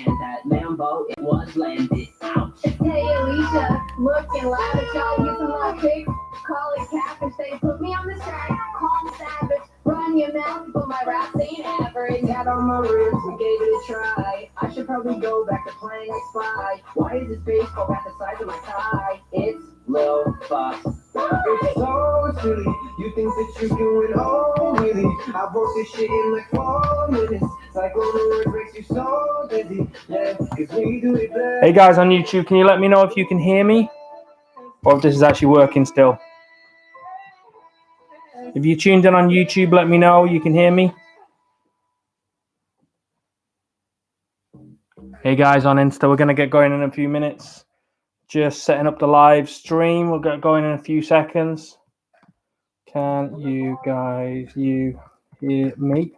and that Lambo, it was landed. Ouch. Hey Alicia, looking lavish, y'all use some love pics. Call it catfish, they put me on the track. Call me savage, run your mouth, but my rap ain't average. Got on my ribs, we gave it a try. I should probably go back to playing a spy. Why is this baseball bat the size of my tie? It's Lil Fox. It's so silly, you think that you're doing all really. I wrote this shit in like 4 minutes. Like all the words makes you so dizzy. Yeah, cause we do it better. Hey guys on YouTube, can you let me know if you can hear me? Or if this is actually working still? If you tuned in on YouTube, let me know you can hear me. Hey guys on Insta, we're going to get going in a few minutes. Just setting up the live stream. We'll get going in a few seconds. Can you guys hear me?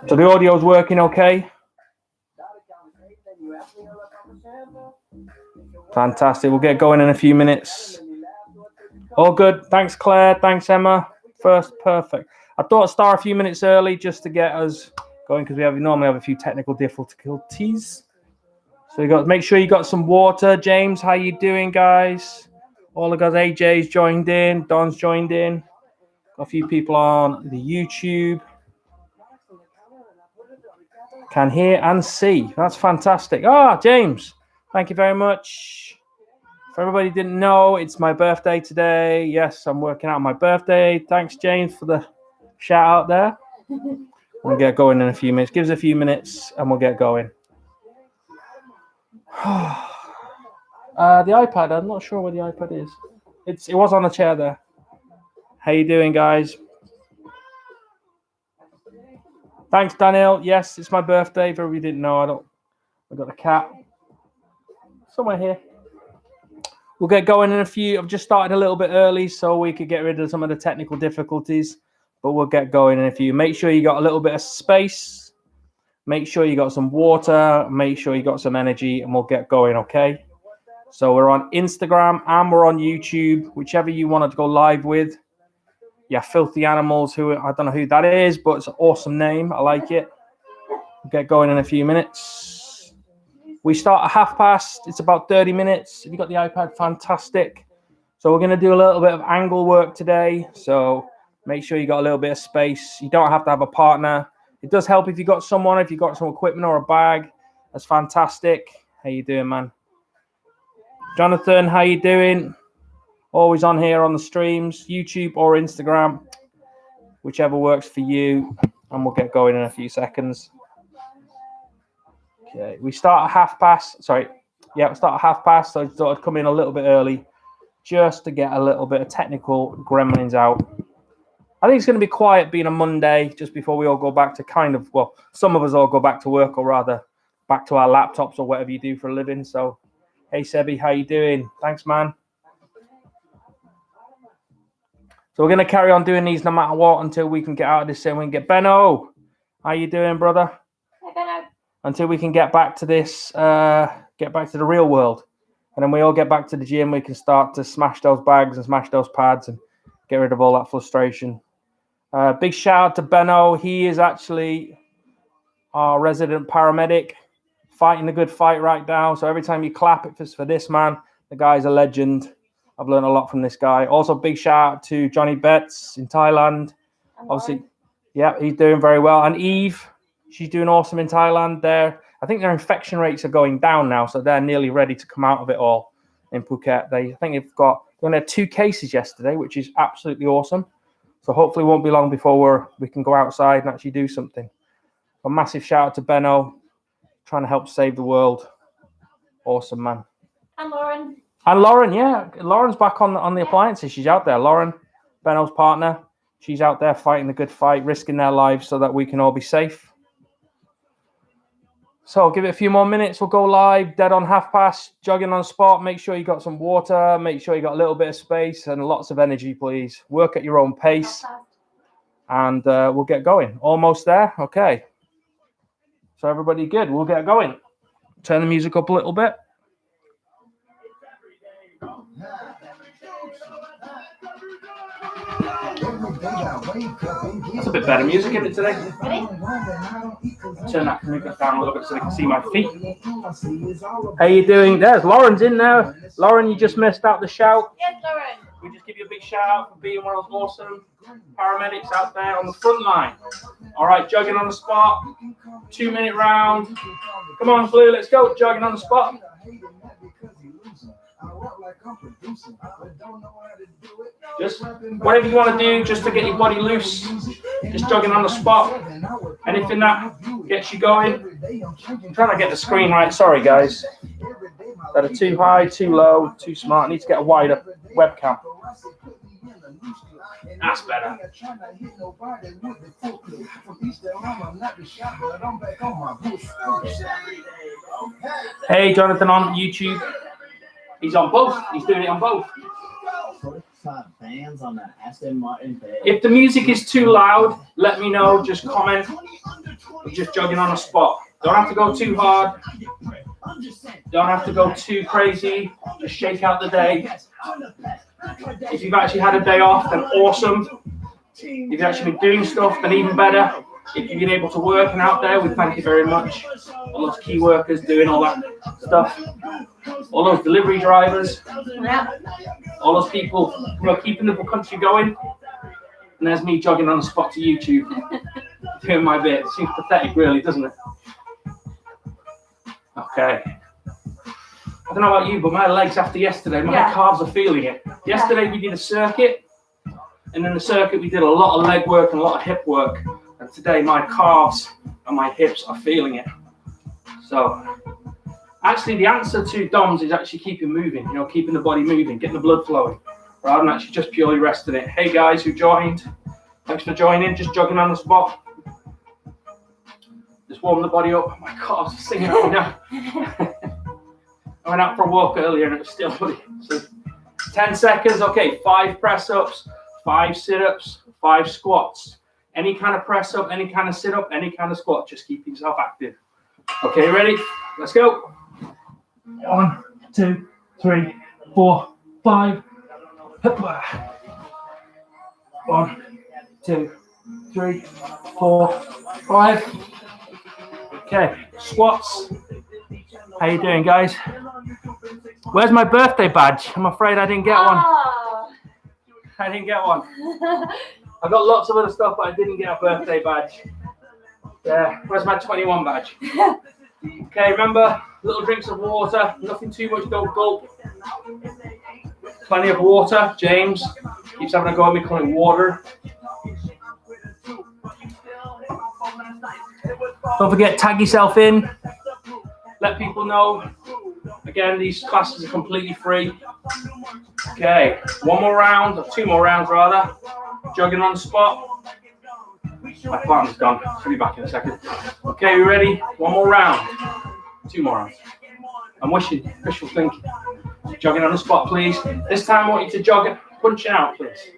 So the audio's working okay? Fantastic. We'll get going in a few minutes. All good. Thanks, Claire. Thanks, Emma. First, perfect. I thought I'd start a few minutes early just to get us going because we normally have a few technical difficulties. So you got make sure you got some water. James, how you doing, guys? All the guys, AJ's joined in. Don's joined in. Got a few people on the YouTube. Can hear and see. That's fantastic. James, thank you very much. For everybody who didn't know, it's my birthday today. Yes, I'm working out on my birthday. Thanks, James, for the shout out there. We'll get going in a few minutes. Give us a few minutes and we'll get going. The iPad, I'm not sure where the iPad is. It was on a chair there. How you doing, guys? Thanks, Daniel. Yes, it's my birthday. For everybody who didn't know, I got a cat somewhere here. We'll get going in a few. I've just started a little bit early so we could get rid of some of the technical difficulties, but we'll get going in a few. Make sure you got a little bit of space. Make sure you got some water. Make sure you got some energy, and we'll get going, okay? So we're on Instagram and we're on YouTube, whichever you wanted to go live with. Yeah, Filthy Animals, who I don't know who that is, but it's an awesome name. I like it. We'll get going in a few minutes. We start at past. It's about 30 minutes. If you got the iPad, fantastic. So we're going to do a little bit of angle work today. So make sure you got a little bit of space. You don't have to have a partner. It does help if you got someone, if you got some equipment or a bag. That's fantastic. How you doing, man? Jonathan, how you doing? Always on here on the streams, YouTube or Instagram, whichever works for you. And we'll get going in a few seconds. Okay, we start at past. Sorry. Yeah, we start at past. So I thought I'd come in a little bit early just to get a little bit of technical gremlins out. I think it's going to be quiet being a Monday just before we all go back to some of us all go back to work, or rather back to our laptops or whatever you do for a living. So, hey, Sebi, how you doing? Thanks, man. So we're going to carry on doing these no matter what until we can get out of this and we can get Benno. How you doing, brother? Hey, Benno. Until we can get back to this, get back to the real world. And then we all get back to the gym, we can start to smash those bags and smash those pads and get rid of all that frustration. Big shout out to Benno. He is actually our resident paramedic, fighting a good fight right now. So every time you clap, it's for this man. The guy's a legend. I've learned a lot from this guy. Also, big shout out to Johnny Betts in Thailand. Obviously, yeah, he's doing very well. And Eve, she's doing awesome in Thailand. I think their infection rates are going down now, so they're nearly ready to come out of it all in Phuket. I think they only had 2 cases yesterday, which is absolutely awesome. So hopefully it won't be long before we can go outside and actually do something. A massive shout out to Benno, trying to help save the world. Awesome, man. And Lauren. And Lauren, yeah. Lauren's back on the appliances. She's out there. Lauren, Benno's partner. She's out there fighting the good fight, risking their lives so that we can all be safe. So I'll give it a few more minutes. We'll go live, dead on past, jogging on spot. Make sure you got some water. Make sure you got a little bit of space and lots of energy, please. Work at your own pace. And we'll get going. Almost there. Okay. So everybody good. We'll get going. Turn the music up a little bit. That's a bit better music in it today. Ready? Turn that music down a little bit so they can see my feet. How you doing? There's Lauren's in there. Lauren, you just missed out the shout. Yes, Lauren. We just give you a big shout out for being one of those awesome paramedics out there on the front line. All right, jogging on the spot. 2-minute round. Come on, Blue, let's go. Jogging on the spot. Just whatever you want to do, just to get your body loose. Just jogging on the spot. Anything that gets you going. I'm trying to get the screen right. Sorry, guys. That are too high, too low, too smart. I need to get a wider webcam. That's better. Hey, Jonathan on YouTube. He's on both. He's doing it on both. If the music is too loud, let me know. Just comment. We're just jogging on a spot. Don't have to go too hard. Don't have to go too crazy. Just shake out the day. If you've actually had a day off, then awesome. If you've actually been doing stuff, then even better. If you've been able to work and out there, we thank you very much. All those key workers doing all that stuff. All those delivery drivers. All those people who are keeping the country going. And there's me jogging on the spot to YouTube. Doing my bit. It seems pathetic, really, doesn't it? Okay. I don't know about you, but my legs after yesterday, my calves are feeling it. Yesterday we did a circuit, and in the circuit we did a lot of leg work and a lot of hip work. And today my calves and my hips are feeling it. So, actually the answer to DOMS is actually keeping moving, you know, keeping the body moving, getting the blood flowing, rather than actually just purely resting it. Hey guys who joined, thanks for joining, just jogging on the spot. Just warm the body up. My calves are singing out now. I went out for a walk earlier and it was still bloody. So 10 seconds, okay, 5 press-ups, 5 sit-ups, 5 squats. Any kind of press-up, any kind of sit-up, any kind of squat, just keep yourself active. Okay, ready? Let's go. 1, 2, 3, 4, 5. 1, 2, 3, 4, 5. Okay, squats. How you doing, guys? Where's my birthday badge? I'm afraid I didn't get one. I didn't get one. I got lots of other stuff, but I didn't get a birthday badge. Yeah, where's my 21 badge? Okay, remember, little drinks of water, nothing too much, don't gulp. Plenty of water. James keeps having a go at me calling water. Don't forget, tag yourself in. Let people know. Again, these classes are completely free. Okay, 1 more round, or 2 more rounds rather. Jogging on the spot. My partner's gone. She'll be back in a second. Okay, we ready? 1 more round. 2 more rounds. I'm wishing, wishful thinking. Jogging on the spot, please. This time I want you to jog it, punching out, please.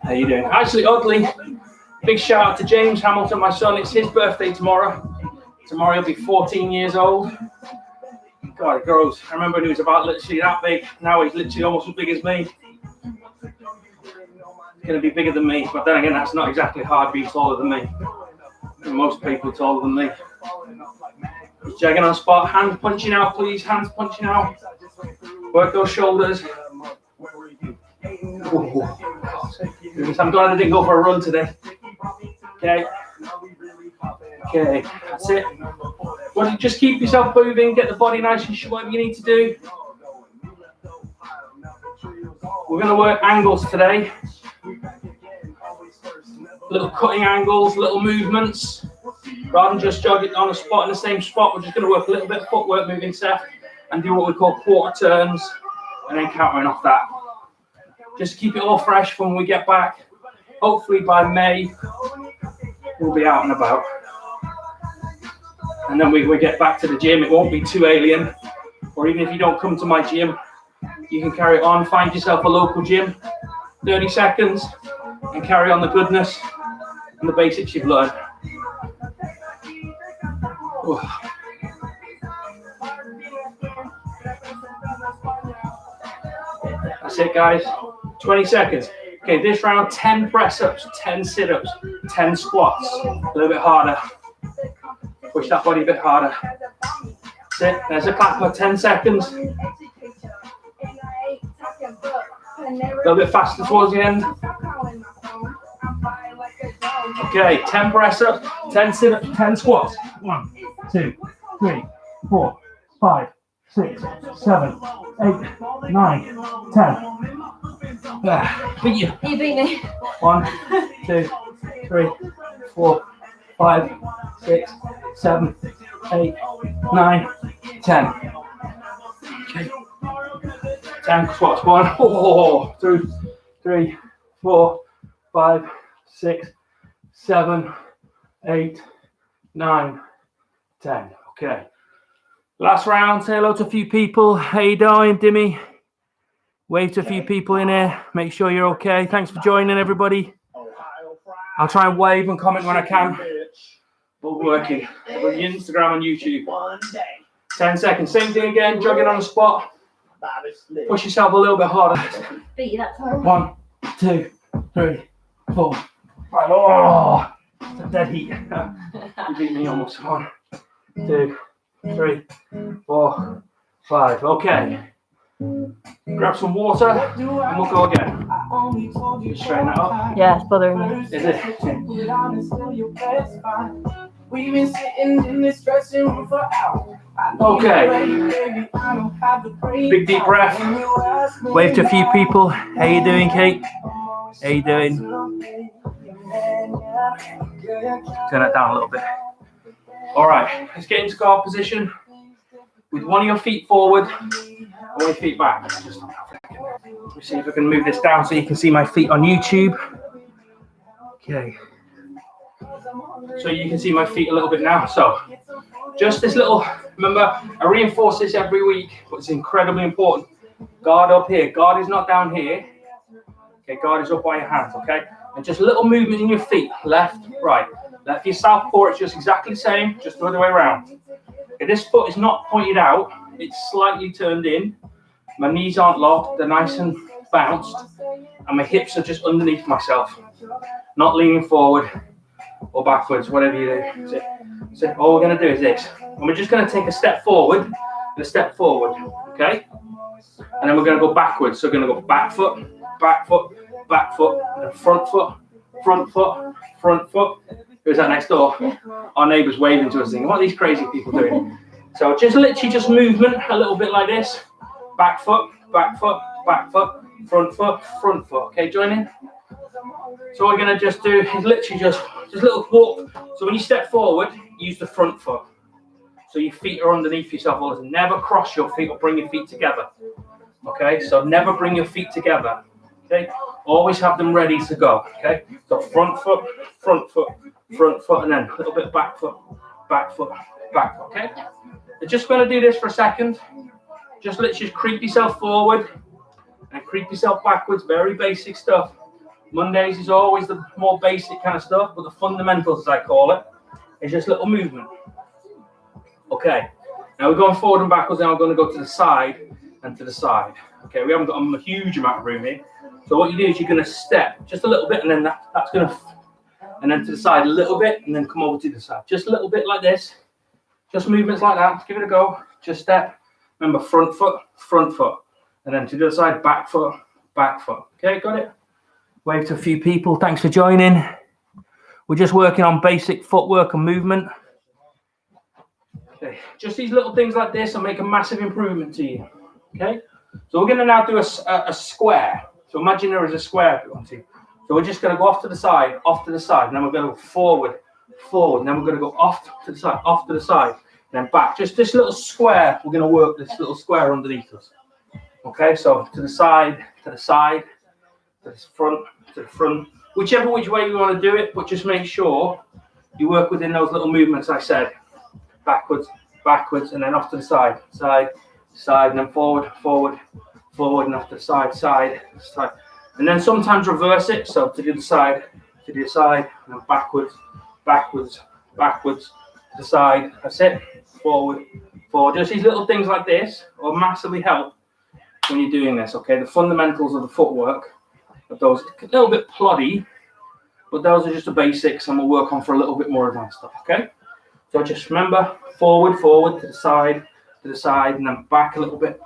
How you doing? Actually, oddly, big shout out to James Hamilton, my son. It's his birthday tomorrow. Tomorrow he'll be 14 years old. God, it grows. I remember when he was about literally that big. Now he's literally almost as big as me. He's going to be bigger than me. But then again, that's not exactly hard being taller than me. And most people are taller than me. Just jogging on spot. Hands punching out, please. Hands punching out. Work those shoulders. Ooh. I'm glad I didn't go for a run today. Okay. Okay, that's it. Well, just keep yourself moving, get the body nice and short, whatever you need to do. We're going to work angles today. Little cutting angles, little movements. Rather than just jogging on a spot in the same spot, we're just going to work a little bit of footwork moving Seth and do what we call quarter turns and then countering off that. Just to keep it all fresh when we get back. Hopefully by May, we'll be out and about. And then we get back to the gym. It won't be too alien. Or even if you don't come to my gym, you can carry it on. Find yourself a local gym. 30 seconds. And carry on the goodness and the basics you've learned. That's it, guys. 20 seconds. Okay, this round, 10 press-ups, 10 sit-ups, 10 squats. A little bit harder. Push that body a bit harder. That's it. There's a clapper, 10 seconds. A little bit faster towards the end. Okay, 10 press-ups, 10 sit-ups, 10 squats. 1, 2, 3, 4, 5, 6, 7, 8, 9, 10. Beat you. You beat me. 1, 2, 3, 4, 5, 6, 7, 8, 9, 10. Okay. 10 squats. 1, 2, 3, 4, 5, 6, 7, 8, 9, 10. Okay. Last round. Say hello to a few people. How you doing, Dimmy? Wave to a few people in here. Make sure you're okay. Thanks for joining, everybody. I'll try and wave and comment when I can. But we're working. We're on Instagram and YouTube. 10 seconds. Same thing again. Jogging on the spot. Push yourself a little bit harder. Beat you that time. 1, 2, 3, 4, 5. Oh, it's a dead heat. You beat me almost. 1, 2, 3, 4, 5. Okay. Grab some water and we'll go again. Just straighten that up. Yeah, it's bothering me. Is it? We've been sitting in this dressing room for hours. Okay. Big deep breath. Wave to a few people. How you doing, Kate? How you doing? Turn that down a little bit. All right, let's get into guard position with one of your feet forward and one of your feet back. Just let me see if I can move this down so you can see my feet on YouTube. Okay. So you can see my feet a little bit now. So just this little, remember, I reinforce this every week, but it's incredibly important. Guard up here. Guard is not down here. Okay, guard is up by your hands, okay? And just a little movement in your feet, left, right. Left your southpaw, it's just exactly the same, just the other way around. Okay, this foot is not pointed out, it's slightly turned in. My knees aren't locked, they're nice and bounced. And my hips are just underneath myself. Not leaning forward or backwards, whatever you do. So all we're going to do is this. And we're just going to take a step forward and a step forward, okay? And then we're going to go backwards. So we're going to go back foot, and then front foot, front foot, front foot. Who's that next door? Our neighbour's waving to us thinking, what are these crazy people doing? So just literally just movement, a little bit like this. Back foot, front foot, front foot. Okay, join in. So what we're going to just do is literally just a little walk. So when you step forward, use the front foot. So your feet are underneath yourself. Always never cross your feet or bring your feet together. Okay, so never bring your feet together. Okay, always have them ready to go. Okay, so front foot, and then a little bit back foot. Okay, we're just going to do this for a second. Just literally creep yourself forward and creep yourself backwards. Very basic stuff. Mondays is always the more basic kind of stuff, but the fundamentals, as I call it, is just little movement. Okay, now we're going forward and backwards. Now we're going to go to the side and to the side. Okay, we haven't got a huge amount of room here. So what you do is you're going to step just a little bit, and then that's going to, and then to the side a little bit, and then come over to the side. Just a little bit like this. Just movements like that. Give it a go. Just step. Remember, front foot, and then to the other side, back foot. Okay, got it? Wave to a few people. Thanks for joining. We're just working on basic footwork and movement. Okay, just these little things like this will make a massive improvement to you. Okay, so we're going to now do a square. So imagine there is a square if you want to. So we're just going to go off to the side, and then we're going to go forward, and then we're going to go off to the side, and then back. Just this little square, we're going to work this little square underneath us. Okay, so to the side, to the front, whichever which way you want to do it, but just make sure you work within those little movements I said. Backwards, and then off to the side, and then forward, and off to the side. And then sometimes reverse it, so to the other side, and then backwards, to the side. That's it. Forward. Just these little things like this will massively help when you're doing this, okay? The fundamentals of the footwork, of those, a little bit ploddy, but those are just the basics, and we'll work on for a little bit more advanced stuff, okay? So just remember, forward, forward, to the side, and then back a little bit,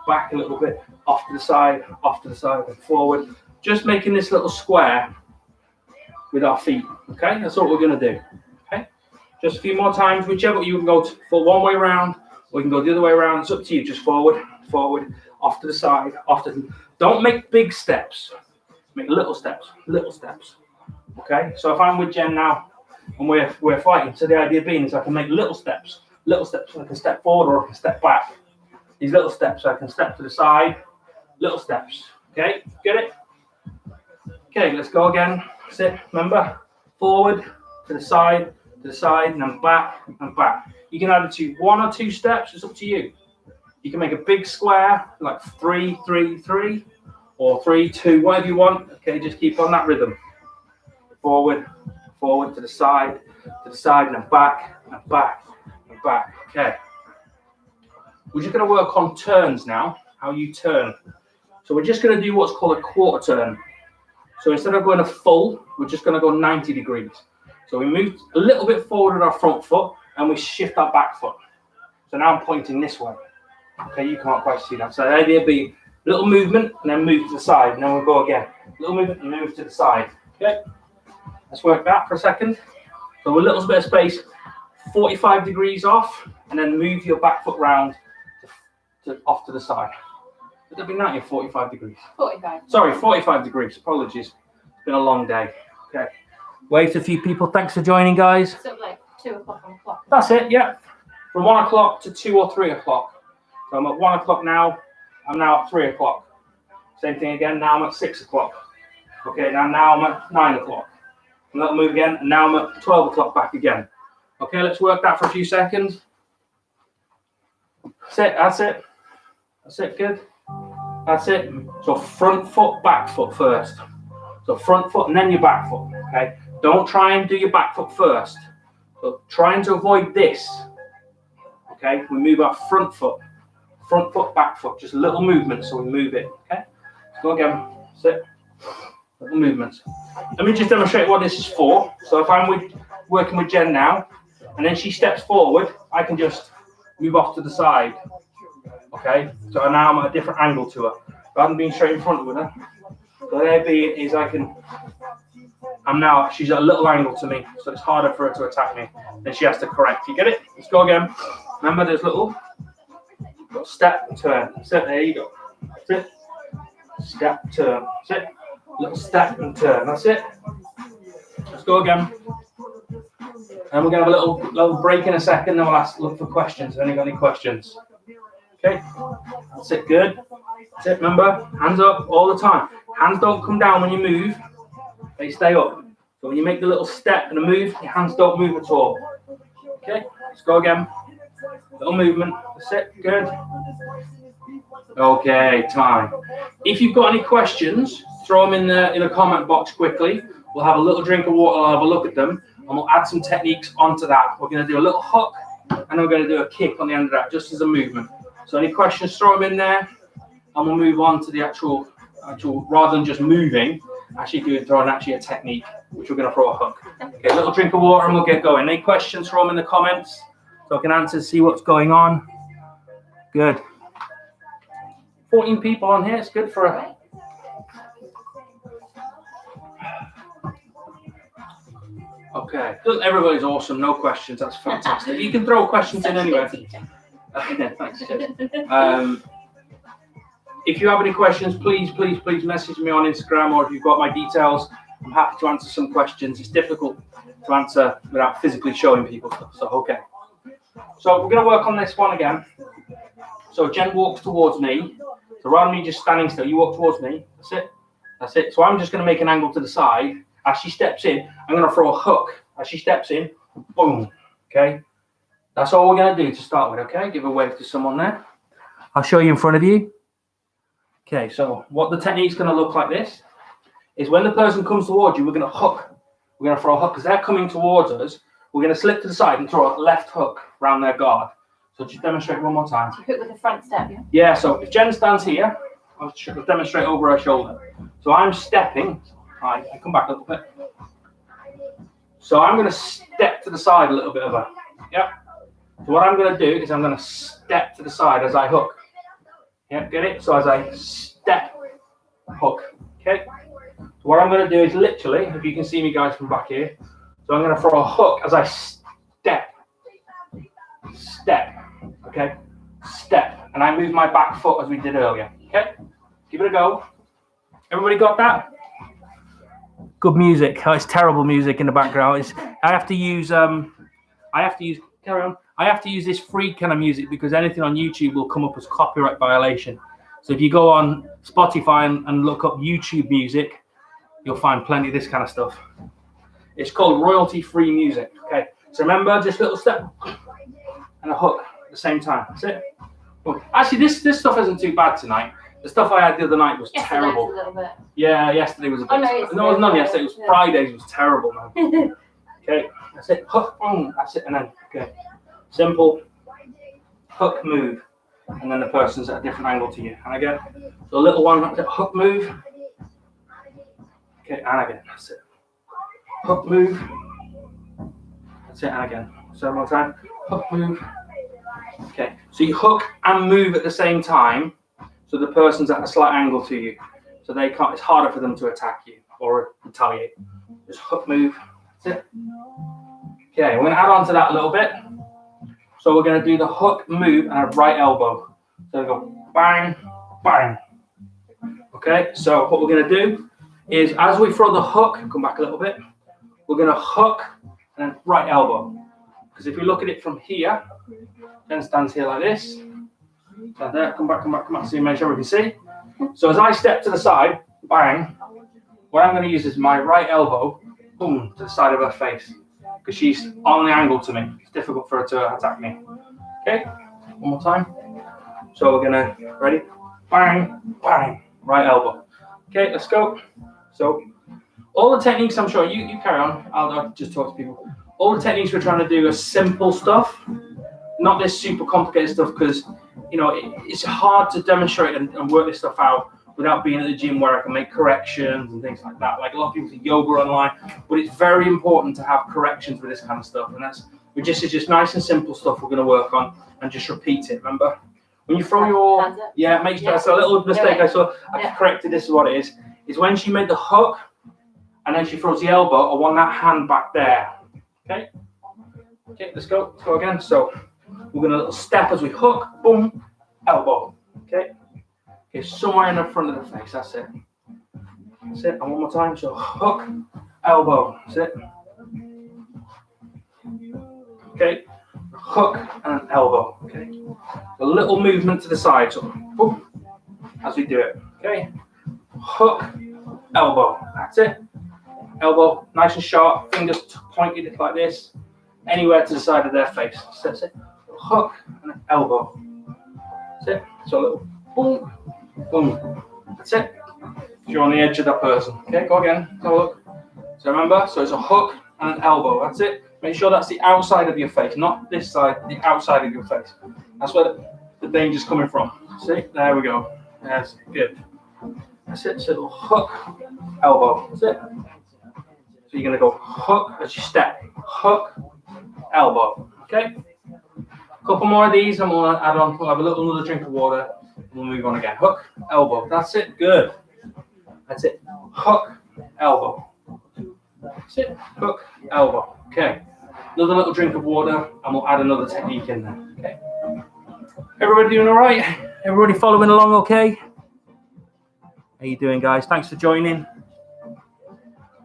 off to the side, and forward. Just making this little square with our feet, okay? That's what we're going to do, okay? Just a few more times, whichever you can go for one way around, or you can go the other way around. It's up to you. Just forward, forward, off to the side, off to the... Don't make big steps. Make little steps, okay? So if I'm with Jen now, and we're fighting, so the idea being is I can make little steps. So I can step forward or I can step back. These little steps, so I can step to the side, little steps, okay? Get it? Okay, let's go again. Sit, remember, forward, to the side, and then back, and back. You can either do 1 or 2 steps, it's up to you. You can make a big square, like 3, 3, 3, or 3, 2, whatever you want. Okay, just keep on that rhythm. Forward, forward, to the side, and then back, and back, and back. Okay. We're just going to work on turns now, how you turn. So we're just going to do what's called a quarter turn. So instead of going a full, we're just going to go 90 degrees. So we move a little bit forward with our front foot, and we shift our back foot. So now I'm pointing this way. Okay, you can't quite see that. So the idea be a little movement, and then move to the side, and then we'll go again. Little movement, and move to the side. Okay, let's work that for a second. So a little bit of space, 45 degrees off, and then move your back foot round off to the side. Would that be 90 or 45 degrees? 45. Sorry, 45 degrees. Apologies. It's been a long day. Okay. Wait a few people. Thanks for joining, guys. So like 2 o'clock on the clock. That's it, yeah. From 1 o'clock to 2 or 3 o'clock. So I'm at 1 o'clock now. I'm now at 3 o'clock. Same thing again. Now I'm at 6 o'clock. Okay, now I'm at 9 o'clock. And that'll move again. And now I'm at 12 o'clock back again. Okay, let's work that for a few seconds. That's it. That's it, good. That's it. So front foot, back foot first. So front foot and then your back foot, okay? Don't try and do your back foot first. So trying to avoid this, okay? We move our front foot, back foot. Just a little movement, so we move it, okay? Let's go again. Sit. Little movements. Let me just demonstrate what this is for. So if I'm working with Jen now, and then she steps forward, I can just move off to the side. Okay, so now I'm at a different angle to her, rather than being straight in front with her. So there is she's at a little angle to me, so it's harder for her to attack me. Then she has to correct. You get it? Let's go again. Remember, there's little step, turn. Sit, there you go. That's it. Step, turn. Sit. Little step and turn. That's it. Let's go again. And we're going to have a little break in a second, then we'll look for questions. Have you got any questions? Okay, that's it, good. That's it, remember, hands up all the time. Hands don't come down when you move, they stay up. So when you make the little step and a move, your hands don't move at all. Okay, let's go again. Little movement, that's it, good. Okay, time. If you've got any questions, throw them in the comment box quickly. We'll have a little drink of water, I'll have a look at them, and we'll add some techniques onto that. We're going to do a little hook, and then we're going to do a kick on the end of that, just as a movement. So any questions, throw them in there, and we'll move on to the actual rather than just moving, throwing a technique, which we're going to throw a hook. Okay, a little drink of water, and we'll get going. Any questions, throw them in the comments, so I can answer, see what's going on. Good. 14 people on here, it's good for a... Okay, everybody's awesome, no questions, that's fantastic. You can throw questions in anyway. Thanks, if you have any questions, please message me on Instagram, or if you've got my details, I'm happy to answer some questions. It's difficult to answer without physically showing people stuff, so okay. So we're going to work on this one again. So Jen walks towards me. So rather than me just standing still, you walk towards me. That's it. That's it. So I'm just going to make an angle to the side. As she steps in, I'm going to throw a hook. As she steps in, boom. Okay. That's all we're going to do to start with. Okay. Give a wave to someone there. I'll show you in front of you. Okay. So what the technique's going to look like this is when the person comes towards you, we're going to hook. We're going to throw a hook because they're coming towards us. We're going to slip to the side and throw a left hook around their guard. So just demonstrate one more time. Hook with the front step, yeah? Yeah, so if Jen stands here, I'll demonstrate over her shoulder. So I'm stepping. I come back a little bit. So I'm going to step to the side a little bit of her. Yeah. So what I'm going to do is I'm going to step to the side as I hook. Yeah, get it? So as I step, hook. Okay. So what I'm going to do is literally, if you can see me guys from back here, so I'm going to throw a hook as I step. Step. Okay. Step. And I move my back foot as we did earlier. Okay. Give it a go. Everybody got that? Good music. Oh, it's terrible music in the background. I have to use carry on. I have to use this free kind of music because anything on YouTube will come up as copyright violation. So if you go on Spotify and look up YouTube music, you'll find plenty of this kind of stuff. It's called royalty-free music. Okay. So remember, just a little step and a hook at the same time. That's it. Actually, this stuff isn't too bad tonight. The stuff I had the other night was terrible. A little bit. Yeah, yesterday was a bit. Oh, no, it was not yesterday. It was Fridays. Was terrible, man. Okay, that's it. Hook, that's it, and then okay, simple hook move, and then the person's at a different angle to you. And again, so a little one, that's it. Hook move. Okay, and again, that's it. Hook move. That's it, and again. So one more time. Hook move. Okay, so you hook and move at the same time. So the person's at a slight angle to you, so they can't. It's harder for them to attack you or retaliate. Just hook move. That's it. Okay, we're going to add on to that a little bit. So we're going to do the hook move and a right elbow. So we go bang, bang. Okay, so what we're going to do is as we throw the hook, come back a little bit. We're going to hook and then right elbow. Because if we look at it from here, then stands here like this. So there, come back, so you make sure we can see. So as I step to the side, bang, what I'm going to use is my right elbow, boom, to the side of her face. Because she's on the angle to me. It's difficult for her to attack me. Okay, one more time. So we're going to, ready? Bang, bang, right elbow. Okay, let's go. So all the techniques, I'm sure, you carry on. I'll just talk to people. All the techniques we're trying to do are simple stuff. Not this super complicated stuff because, you know, it's hard to demonstrate and work this stuff out without being at the gym where I can make corrections and things like that. Like a lot of people do yoga online, but it's very important to have corrections with this kind of stuff. And it's just nice and simple stuff we're going to work on and just repeat it. Remember, when you throw your, make sure that's a little mistake I saw. I corrected, this is what it is when she made the hook and then she throws the elbow, I want that hand back there. Okay, let's go again. So we're going to little step as we hook, boom, elbow. Okay, somewhere in the front of the face. That's it. And one more time. So hook, elbow. That's it. Okay, hook and elbow. Okay, a little movement to the side. So boom, as we do it. Okay, hook, elbow. That's it. Elbow, nice and sharp. Fingers pointed like this. Anywhere to the side of their face. So that's it. Hook and elbow. That's it. So a little boom, boom. That's it. You're on the edge of that person. Okay, go again. Have a look. So remember, so it's a hook and an elbow. That's it. Make sure that's the outside of your face, not this side, the outside of your face. That's where the danger's coming from. See? There we go. That's good. That's it. So hook, elbow. That's it. So you're going to go hook as you step. Hook, elbow. Okay? A couple more of these and we'll add on. We'll have another drink of water and we'll move on again. Hook, elbow. That's it. Good. That's it. Hook, elbow. That's it. Hook, elbow. Okay. Another little drink of water and we'll add another technique in there. Okay. Everybody doing all right? Everybody following along okay? How you doing, guys? Thanks for joining.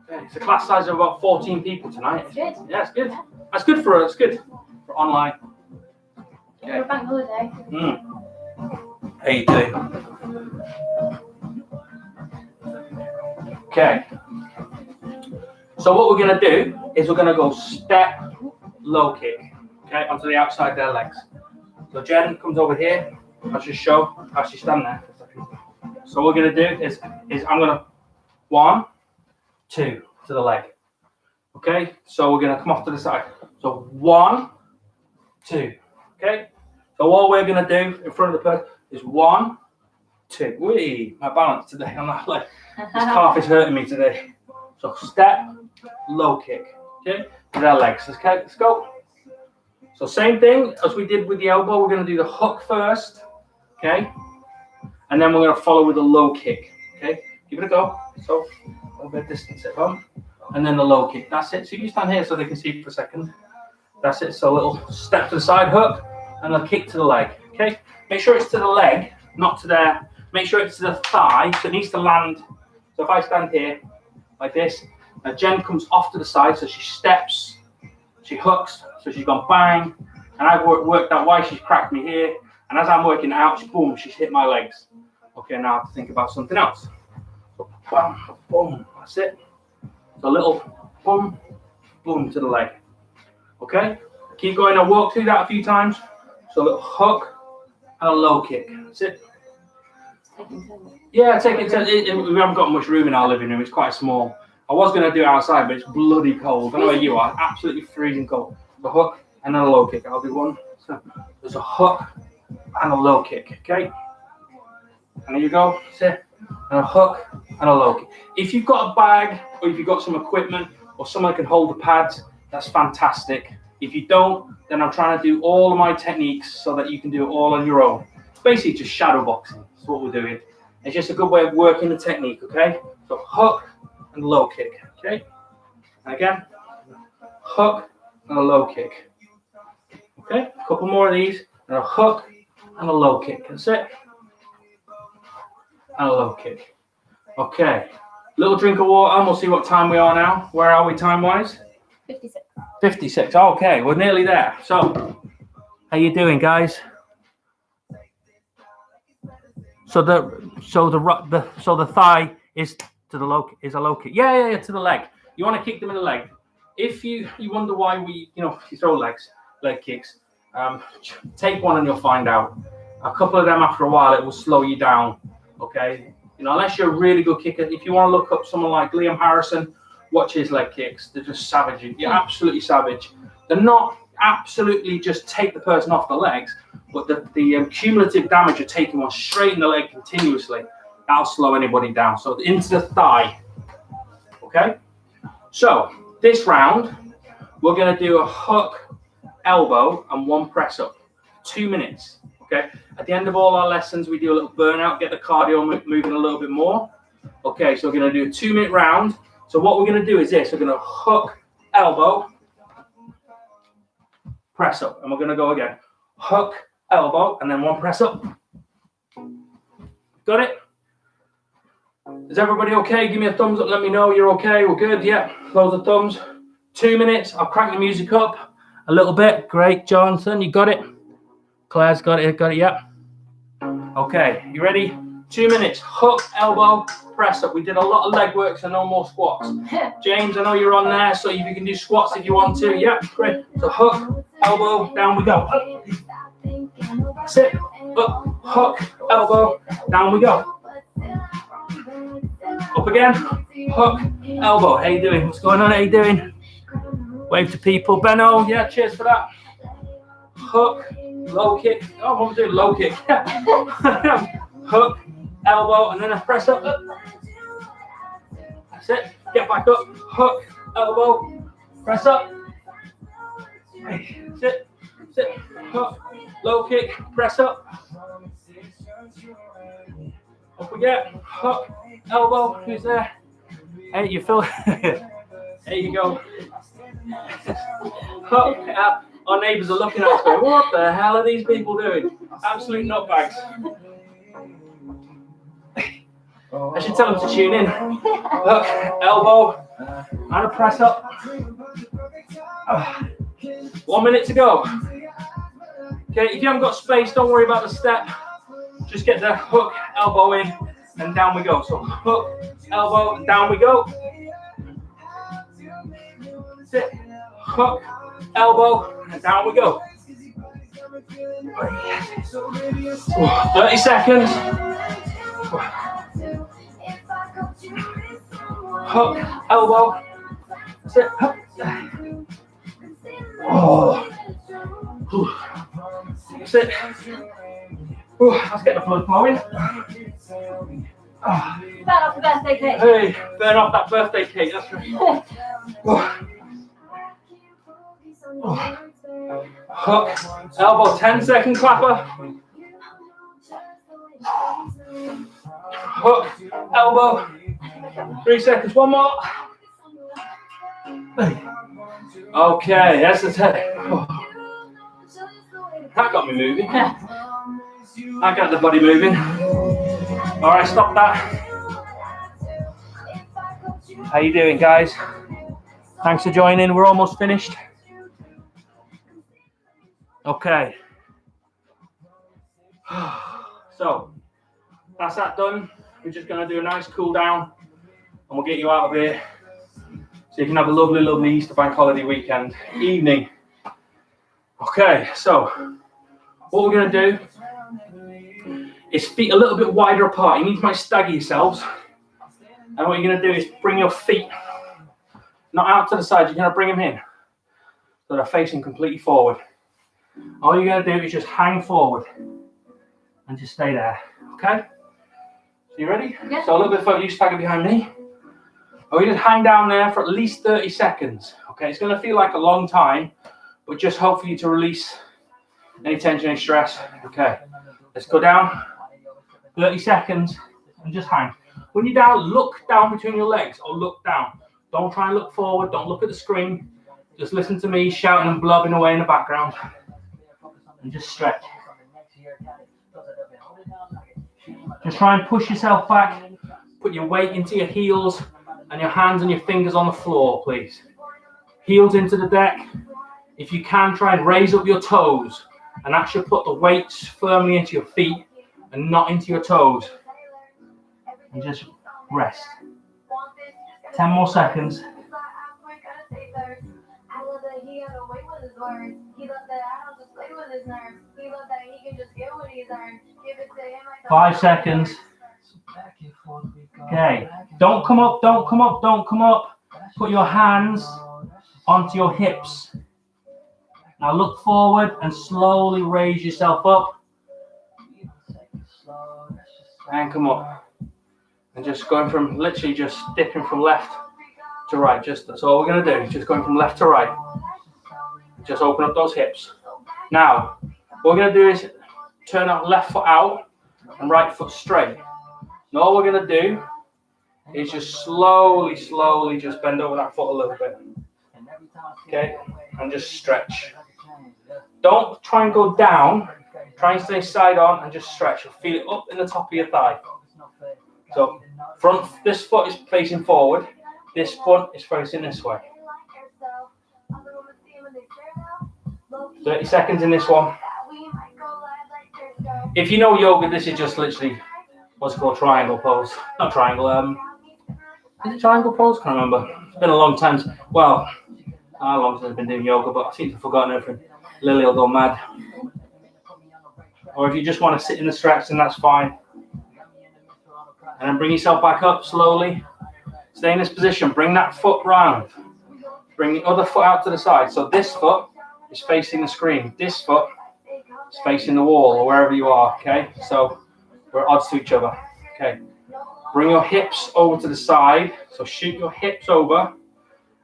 Okay. It's a class size of about 14 people tonight. Good. Yeah, it's good. That's good for us. Good for online. Okay. We're bank holiday. How you doing? Okay. So what we're going to do is we're going to go step, low kick, okay, onto the outside of their legs. So Jen comes over here. I'll just show how she stand there. So what we're going to do is I'm going to 1, 2 to the leg. Okay, so we're going to come off to the side. So 1, 2. Okay, so all we're going to do in front of the person is 1, 2. Whee! My balance today on that leg. This calf is hurting me today. So step, low kick. Okay, with our legs. Okay, let's go. So same thing as we did with the elbow. We're going to do the hook first. Okay, and then we're going to follow with a low kick. Okay, give it a go. So a little bit of distance at home, and then the low kick. That's it. So you stand here so they can see you for a second. That's it. So a little step to the side, hook, and a kick to the leg. Okay, make sure it's to the leg, not to there. Make sure it's to the thigh, so it needs to land. So if I stand here like this, now Jen comes off to the side, so she steps, she hooks, so she's gone bang, and I've worked out why she's cracked me here, and as I'm working out, boom, she's hit my legs. Okay, now I have to think about something else. So bam, boom, that's it. So a little boom, boom to the leg. Okay, keep going. I'll walk through that a few times. So a little hook and a low kick. That's it. Yeah, take it. We haven't got much room in our living room. It's quite small. I was going to do it outside, but it's bloody cold. I know where you are. Absolutely freezing cold. The hook and then a low kick. I'll do one. So there's a hook and a low kick. Okay. And there you go. That's it. And a hook and a low kick. If you've got a bag or if you've got some equipment or someone can hold the pads, that's fantastic. If you don't, then I'm trying to do all of my techniques so that you can do it all on your own. Basically, just shadow boxing. That's what we're doing. It's just a good way of working the technique, okay? So hook and low kick, okay? And again, hook and a low kick. Okay, a couple more of these, and a hook and a low kick. That's it. And a low kick. Okay, little drink of water, and we'll see what time we are now. Where are we time-wise? 56. 56. Okay, we're nearly there. So, how you doing, guys? So the thigh is to the low is a low kick. Yeah, to the leg. You want to kick them in the leg. If you wonder why we, you throw leg kicks, take one and you'll find out. A couple of them after a while, it will slow you down. Okay, unless you're a really good kicker. If you want to look up someone like Liam Harrison, watch his leg kicks. They're just savage. You're absolutely savage. They're not absolutely just take the person off the legs, but the cumulative damage of taking one straight in the leg continuously, that'll slow anybody down. So into the thigh. Okay? So this round, we're going to do a hook, elbow, and one press up. 2 minutes. Okay? At the end of all our lessons, we do a little burnout, get the cardio moving a little bit more. Okay, so we're going to do a 2-minute round. So what we're going to do is this. We're going to hook, elbow, press up. And we're going to go again. Hook, elbow, and then one press up. Got it? Is everybody okay? Give me a thumbs up. Let me know you're okay. We're good. Yeah. Loads of thumbs. 2 minutes. I'll crank the music up a little bit. Great, Johnson. You got it? Claire's got it. Got it. Yeah. Okay. You ready? 2 minutes. Hook, elbow, press up. We did a lot of leg work, so no more squats. James, I know you're on there, so you can do squats if you want to. Yeah, great. So hook, elbow, down we go. That's it. Up, hook, elbow, down we go. Up again. Hook, elbow. How you doing? What's going on? How you doing? Wave to people. Benno, yeah, cheers for that. Hook, low kick. Oh, what am I doing? Low kick. Hook, elbow, and then a press up. That's it. Get back up. Hook, elbow, press up. That's it. That's it. Hook, low kick, press up. Up we get. Hook, elbow. Who's there? Hey, you feel? There you go. Hook. Our neighbours are looking at us going, what the hell are these people doing? Absolute nutbags. I should tell them to tune in. Hook, elbow, and a press up. 1 minute to go. Okay, if you haven't got space, don't worry about the step. Just get the hook, elbow in, and down we go. So hook, elbow, and down we go. That's it. Hook, elbow, and down we go. 30 seconds. Hook, elbow. That's it. Hook. Oh. That's it. Let's get the blood flowing. Burn off the birthday cake. Hey, burn off that birthday cake. That's right. Hook, elbow, 10-second clapper. Hook, elbow, 3 seconds, one more. Okay, that's the 10. That got me moving. I got the body moving. All right, stop that. How you doing, guys? Thanks for joining. We're almost finished. Okay. So, that's that done. We're just going to do a nice cool down and we'll get you out of here so you can have a lovely, lovely Easter bank holiday weekend evening. Okay, so what we're going to do is feet a little bit wider apart. You need to stagger yourselves. And what you're going to do is bring your feet not out to the side. You're going to bring them in so they're facing completely forward. All you're going to do is just hang forward and just stay there. Okay? So you ready? Yeah. So a little bit further, you stagger behind me. And we just hang down there for at least 30 seconds. Okay, it's going to feel like a long time, but just hope for you to release any tension, any stress. Okay, let's go down. 30 seconds and just hang. When you're down, look down between your legs or look down. Don't try and look forward. Don't look at the screen. Just listen to me shouting and blubbing away in the background. And just stretch. Just try and push yourself back. Put your weight into your heels and your hands and your fingers on the floor, please. Heels into the deck. If you can, try and raise up your toes and actually put the weights firmly into your feet and not into your toes. And just rest. 10 more seconds. I love that he got away with his words. He loved that I don't just play with his nerves. He loved that he can just get what he's earned. Give it to him like 5 seconds. Okay. Don't come up, don't come up, don't come up. Put your hands onto your hips. Now look forward and slowly raise yourself up. And come up. And just going from, literally just dipping from left to right. Just that's all we're going to do. Just going from left to right. Just open up those hips. Now, what we're going to do is turn our left foot out and right foot straight. And all we're going to do is just slowly just bend over that foot a little bit. Okay? And just stretch. Don't try and go down. Try and stay side on and just stretch. You'll feel it up in the top of your thigh. So, this foot is facing forward. This foot is facing this way. 30 seconds in this one. If you know yoga, this is just literally what's called triangle pose. Not triangle, is it triangle pose? Can't remember. It's been a long time. Well, how long since I've been doing yoga, but I seem to have forgotten everything. Lily will go mad. Or if you just want to sit in the stretch, then that's fine. And then bring yourself back up slowly. Stay in this position. Bring that foot round. Bring the other foot out to the side. So this foot is facing the screen. This foot is facing the wall or wherever you are. Okay. So we're odds to each other. Okay. Bring your hips over to the side. So shoot your hips over.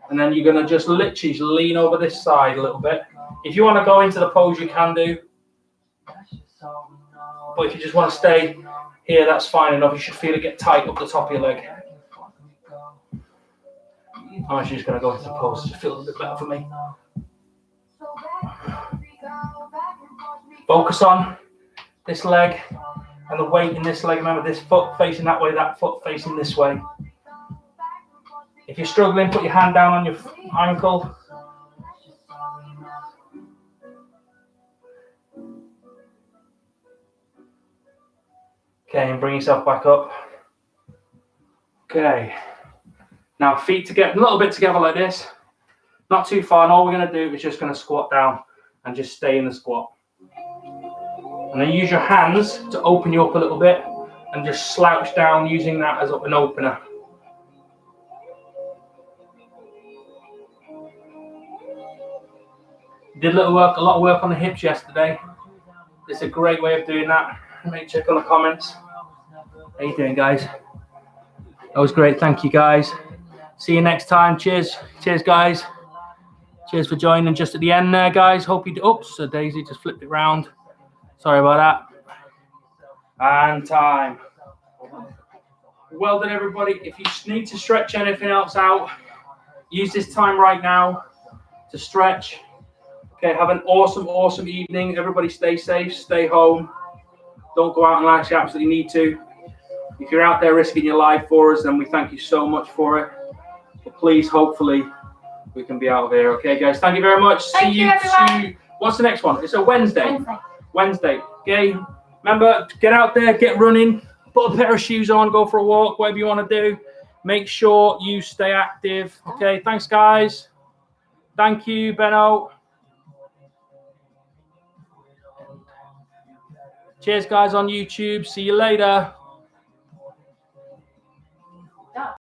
And then you're going to just literally lean over this side a little bit. If you want to go into the pose, you can do. But if you just want to stay here, that's fine enough. You should feel it get tight up the top of your leg. I'm actually just going to go into the pose. It feels a bit better for me. Focus on this leg and the weight in this leg. Remember, this foot facing that way, that foot facing this way. If you're struggling, put your hand down on your ankle. Okay, and bring yourself back up. Okay. Now feet together, a little bit together like this. Not too far, and all we're going to do is just going to squat down and just stay in the squat. And then use your hands to open you up a little bit and just slouch down using that as an opener. Did a lot of work on the hips yesterday. It's a great way of doing that. Make check on the comments. How you doing, guys? That was great. Thank you, guys. See you next time. Cheers. Cheers, guys. Cheers for joining just at the end there, guys. Hope you... Oops, so Daisy just flipped it round. Sorry about that. And time. Well done, everybody. If you need to stretch anything else out, use this time right now to stretch. Okay, have an awesome, awesome evening. Everybody stay safe, stay home. Don't go out unless you absolutely need to. If you're out there risking your life for us, then we thank you so much for it. But please, hopefully, we can be out of here. Okay, guys, thank you very much. Thank you, everyone. What's the next one? It's a Wednesday. Wednesday. Okay, remember, get out there, get running, put a pair of shoes on, go for a walk, whatever you want to do. Make sure you stay active. Okay, thanks, guys. Thank you, Benno. Cheers, guys, on YouTube. See you later.